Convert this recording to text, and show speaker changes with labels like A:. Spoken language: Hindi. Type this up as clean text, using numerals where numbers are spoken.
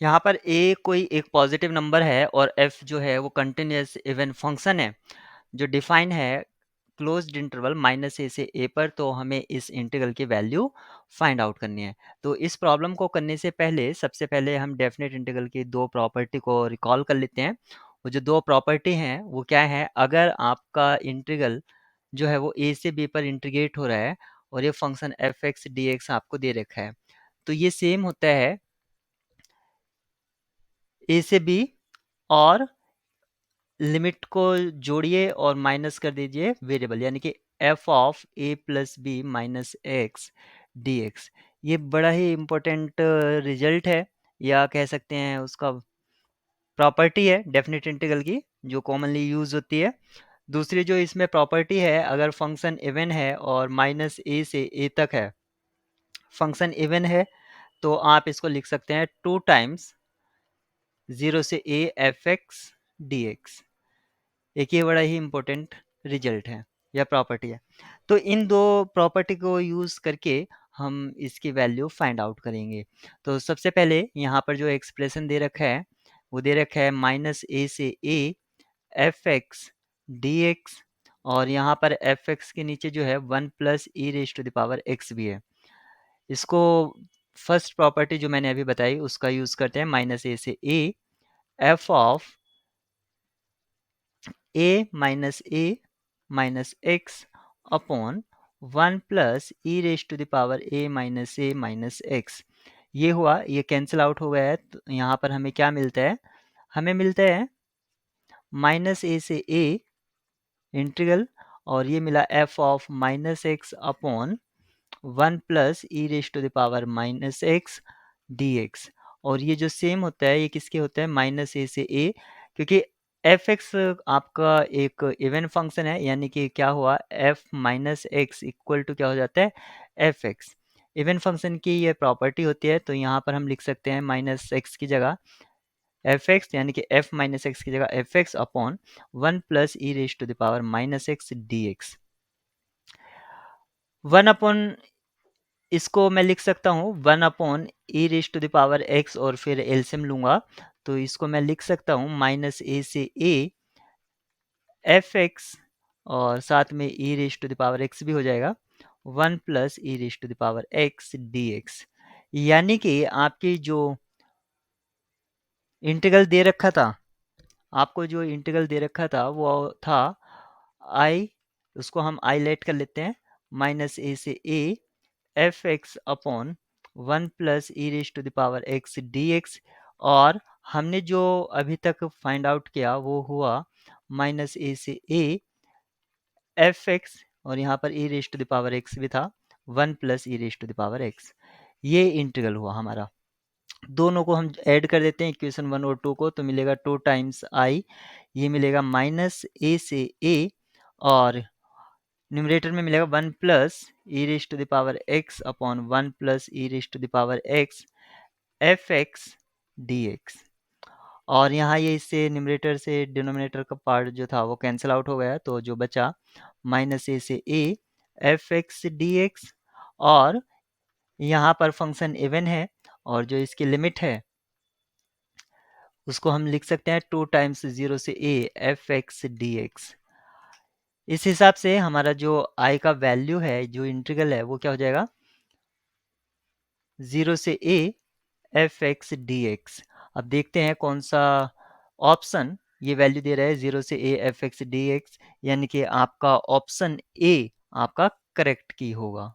A: यहाँ पर ए कोई एक पॉजिटिव नंबर है और एफ जो है वो कंटिन्यूस इवन फंक्शन है जो डिफाइन है क्लोज्ड इंटरवल माइनस ए से ए पर। तो हमें इस इंटीग्रल की वैल्यू फाइंड आउट करनी है। तो इस प्रॉब्लम को करने से पहले सबसे पहले हम डेफिनेट इंटीग्रल की दो प्रॉपर्टी को रिकॉल कर लेते हैं। वो जो दो प्रॉपर्टी हैं वो क्या है, अगर आपका इंटीग्रल जो है वो ए से बी पर इंटीग्रेट हो रहा है और ये function F x D x आपको दे रखा है, तो ये सेम होता है ए से बी, और लिमिट को जोड़िए और माइनस कर दीजिए वेरिएबल, यानी कि F of A plus B minus X D X. ये बड़ा ही इम्पोर्टेंट रिजल्ट है, या कह सकते हैं उसका प्रॉपर्टी है डेफिनेट इंटीग्रल की, जो कॉमनली यूज होती है। दूसरी जो इसमें प्रॉपर्टी है, अगर फंक्शन इवन है और माइनस ए से ए तक है, फंक्शन इवन है, तो आप इसको लिख सकते हैं 2 टाइम्स 0 से A F x D x. एक ये बड़ा ही इम्पोर्टेंट रिजल्ट है या प्रॉपर्टी है। तो इन दो प्रॉपर्टी को यूज़ करके हम इसकी वैल्यू फाइंड आउट करेंगे। तो सबसे पहले यहाँ पर जो एक्सप्रेशन दे रखा है वो दे रखा है माइनस ए से A F x D x, और यहाँ पर एफ एक्स के नीचे जो है 1 + e⁻x भी है। इसको फर्स्ट प्रॉपर्टी जो मैंने अभी बताई उसका यूज़ करते हैं, माइनस ए से A F of a minus x upon 1 + e⁻a minus x. ये हुआ, ये कैंसिल आउट हो गया है, तो यहाँ पर हमें क्या मिलता है, हमें मिलता है माइनस ए से ए इंटीग्रल, और ये मिला F of minus x upon 1 + e⁻x D x. और ये जो सेम होता है ये किसके होता है, माइनस ए से ए, क्योंकि एफ एक्स आपका एक इवन फंक्शन है, यानी कि क्या हुआ, F minus X equal to क्या हो जाता है, एफ एक्स। इवन फंक्शन की ये प्रॉपर्टी होती है, तो यहाँ पर हम लिख सकते हैं माइनस एक्स की जगह एफ एक्स, यानी कि एफ माइनस एक्स की जगह F x upon 1 + e⁻x D x. 1 इसको मैं लिख सकता हूँ 1 / e⁻x, और फिर एलसीएम लूंगा तो इसको मैं लिख सकता हूँ माइनस ए से ए एफ एक्स, और साथ में e⁻x भी हो जाएगा 1 + e⁻x dx। यानी कि आपकी जो इंटीग्रल दे रखा था, आपको जो इंटीग्रल दे रखा था वो था आई, उसको हम आई लेट कर लेते हैं, माइनस ए से A F x upon 1 + e⁻x और हमने जो अभी तक फाइंड आउट किया वो हुआ माइनस ए से ए एफ एक्स, और यहाँ पर e⁻x भी था 1 + e⁻x। ये इंटीग्रल हुआ हमारा। दोनों को हम ऐड कर देते हैं इक्वेशन 1 और 2 को, तो मिलेगा 2 टाइम्स आई, ये मिलेगा माइनस ए से ए, और न्यूमरेटर में मिलेगा 1 + e⁻x upon 1 + e⁻x F x D x. और यहाँ ये इससे न्यूमरेटर से डिनोमिनेटर का पार्ट जो था वो कैंसिल आउट हो गया, तो जो बचा माइनस ए से A F x D x, और यहाँ पर फंक्शन इवन है और जो इसकी लिमिट है उसको हम लिख सकते हैं 2 टाइम्स 0 से A F x D x. इस हिसाब से हमारा जो आई का वैल्यू है, जो इंटीग्रल है, वो क्या हो जाएगा 0 से A F x D x. अब देखते हैं कौन सा ऑप्शन ये वैल्यू दे रहा है 0 से A F x D x, यानी कि आपका ऑप्शन ए आपका करेक्ट की होगा।